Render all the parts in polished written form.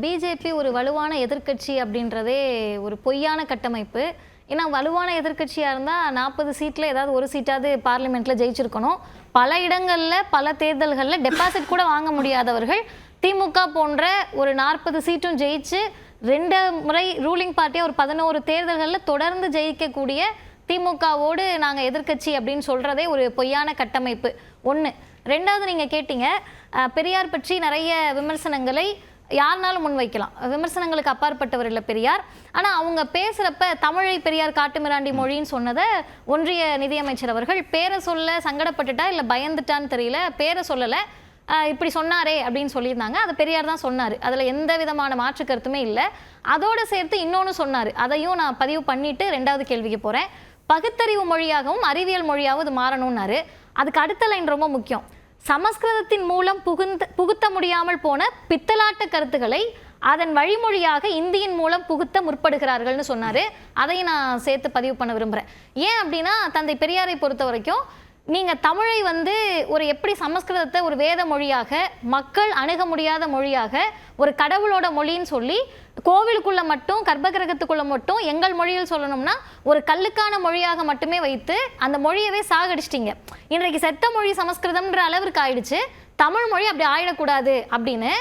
BJP ஒரு வலுவான எதிர்க்கட்சி அப்படின்றதே ஒரு பொய்யான கட்டமைப்பு. ஏன்னா வலுவான எதிர்க்கட்சியாக இருந்தால் 40 சீட்டில் ஏதாவது ஒரு சீட்டாவது பார்லிமெண்ட்டில் ஜெயிச்சிருக்கணும். பல இடங்களில் பல தேர்தல்களில் டெபாசிட் கூட வாங்க முடியாதவர்கள் திமுக போன்ற ஒரு 40 சீட்டும் ஜெயிச்சு 2 முறை ரூலிங் பார்ட்டியாக ஒரு 11 தேர்தல்களில் தொடர்ந்து ஜெயிக்கக்கூடிய திமுகவோடு நாங்கள் எதிர்க்கட்சி அப்படின்னு சொல்கிறதே ஒரு பொய்யான கட்டமைப்பு. ஒன்று. ரெண்டாவது, நீங்கள் கேட்டீங்க பெரியார் பற்றி நிறைய விமர்சனங்களை யாருனாலும் முன்வைக்கலாம். விமர்சனங்களுக்கு அப்பாற்பட்டவர் இல்லை பெரியார். ஆனால் அவங்க பேசுகிறப்ப தமிழை பெரியார் காட்டுமிராண்டி மொழின்னு சொன்னதை ஒன்றிய நிதியமைச்சர் அவர்கள் பேரை சொல்ல சங்கடப்பட்டுட்டா இல்லை பயந்துட்டான்னு தெரியல, பேரை சொல்லலை, இப்படி சொன்னாரே அப்படின்னு சொல்லியிருந்தாங்க. அது பெரியார் தான் சொன்னார், அதில் எந்த விதமான மாற்று கருத்துமே இல்லை. அதோடு சேர்த்து இன்னொன்று சொன்னார், அதையும் நான் பதிவு பண்ணிட்டு 2வது கேள்விக்கு போகிறேன். பகுத்தறிவு மொழியாகவும் அறிவியல் மொழியாகவும் இது மாறணும்னாரு. அதுக்கு அடுத்த லைன் ரொம்ப முக்கியம். சமஸ்கிருதத்தின் மூலம் புகுத்த முடியாமல் போன பித்தலாட்ட கருத்துக்களை அதன் வழிமொழியாக இந்தியின் மூலம் புகுத்த முற்படுகிறார்கள்னு சொன்னார். அதையும் நான் சேர்த்து பதிவு பண்ண விரும்புகிறேன். ஏன் அப்படின்னா, தந்தை பெரியாரை பொறுத்த வரைக்கும் நீங்கள் தமிழை ஒரு எப்படி சமஸ்கிருதத்தை ஒரு வேத மொழியாக, மக்கள் அணுக முடியாத மொழியாக, ஒரு கடவுளோட மொழின்னு சொல்லி கோவிலுக்குள்ள மட்டும் கர்ப்பகிரகத்துக்குள்ள மட்டும் எங்கள் மொழியில் சொல்லணும்னா ஒரு கல்லுக்கான மொழியாக மட்டுமே வைத்து அந்த மொழியவே சாகடிச்சிட்டிங்க. இன்றைக்கு செத்த மொழி சமஸ்கிருதம்ன்ற அளவிற்கு ஆயிடுச்சு. தமிழ் மொழி அப்படி ஆயிடக்கூடாது அப்படின்னு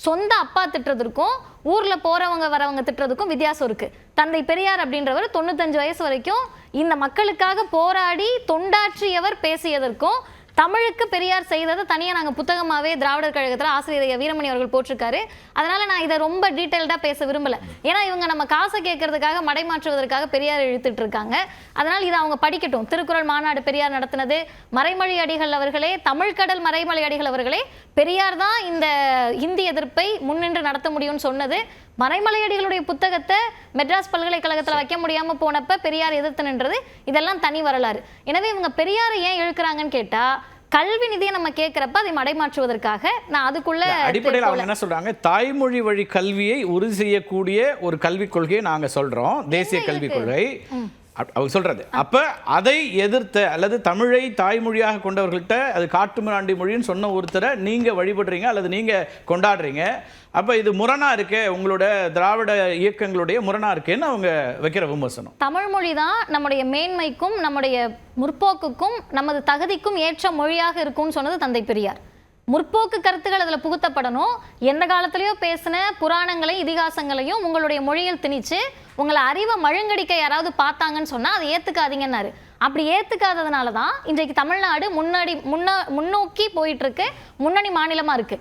சொந்த அப்பா திட்டுறதுக்கும் ஊரில் போகிறவங்க வரவங்க திட்டுறதுக்கும் வித்தியாசம் இருக்குது. தந்தை பெரியார் அப்படின்றவர் 95 வயசு வரைக்கும் இந்த மக்களுக்காக போராடி தொண்டாற்றியவர் பேசியதற்கும் தமிழுக்கு பெரியார் செய்ததை தனியாக நாங்கள் புத்தகமாகவே திராவிடர் கழகத்தில் ஆசிரியர் வீரமணி அவர்கள் போட்டிருக்காரு. அதனால் நான் இதை ரொம்ப டீட்டெயில்டாக பேச விரும்பலை. ஏன்னா இவங்க நம்ம காசை கேட்கறதுக்காக மடைமாற்றுவதற்காக பெரியார் இழுத்துட்டு இருக்காங்க. அதனால் இதை அவங்க படிக்கட்டும். திருக்குறள் மாநாடு பெரியார் நடத்தினது, மறைமொழி அடிகள் அவர்களே, தமிழ்கடல் மறைமொழி அடிகள் அவர்களே பெரியார் தான் இந்த இந்தி எதிர்ப்பை முன்னின்று நடத்த முடியும்னு சொன்னது. மறைமலையடிகளுடைய புத்தகத்தை மெட்ராஸ் பல்கலைக்கழகத்தில் வைக்க முடியாமல் போனப்ப பெரியார் எதிர்த்து நின்றது. இதெல்லாம் தனி வரலாறு. எனவே இவங்க பெரியாரை ஏன் இழுக்கிறாங்கன்னு கேட்டா, கல்வி நிதியை நம்ம கேட்கிறப்ப அதை மடைமாற்றுவதற்காக. நான் அதுக்குள்ள அடிப்படையில் அவங்க என்ன சொல்றாங்க, தாய்மொழி வழி கல்வியை உறுதி செய்யக்கூடிய ஒரு கல்விக் கொள்கையை நாங்க சொல்றோம், தேசிய கல்விக் கொள்கை அவங்க சொல்றது. அப்ப அதை எதிர்த்த அல்லது தமிழை தாய்மொழியாக கொண்டவர்கள்ட்ட அது காட்டுமிராண்டி மொழின்னு சொன்ன ஒருத்தரை நீங்க வழிபடுறீங்க அல்லது நீங்க கொண்டாடுறீங்க. அப்ப இது முரணா இருக்கு, உங்களோட திராவிட இயக்கங்களுடைய முரணா இருக்குன்னு அவங்க வைக்கிற விமர்சனம். தமிழ் மொழி தான் நம்முடைய மேன்மைக்கும் நம்முடைய முற்போக்குக்கும் நமது தகுதிக்கும் ஏற்ற மொழியாக இருக்கும்னு சொன்னது தந்தை பெரியார். முற்போக்கு கருத்துக்கள் அதில் புகுத்தப்படணும். எந்த காலத்திலையோ பேசின புராணங்களையும் இதிகாசங்களையும் உங்களுடைய மொழியில் திணிச்சு உங்களை அறிவை மழுங்கடிக்க யாராவது பார்த்தாங்கன்னு சொன்னால் அதை ஏற்றுக்காதீங்கன்னாரு. அப்படி ஏற்றுக்காததுனால தான் இன்றைக்கு தமிழ்நாடு முன்னோக்கி போயிட்டு இருக்கு, முன்னணி மாநிலமாக இருக்குது.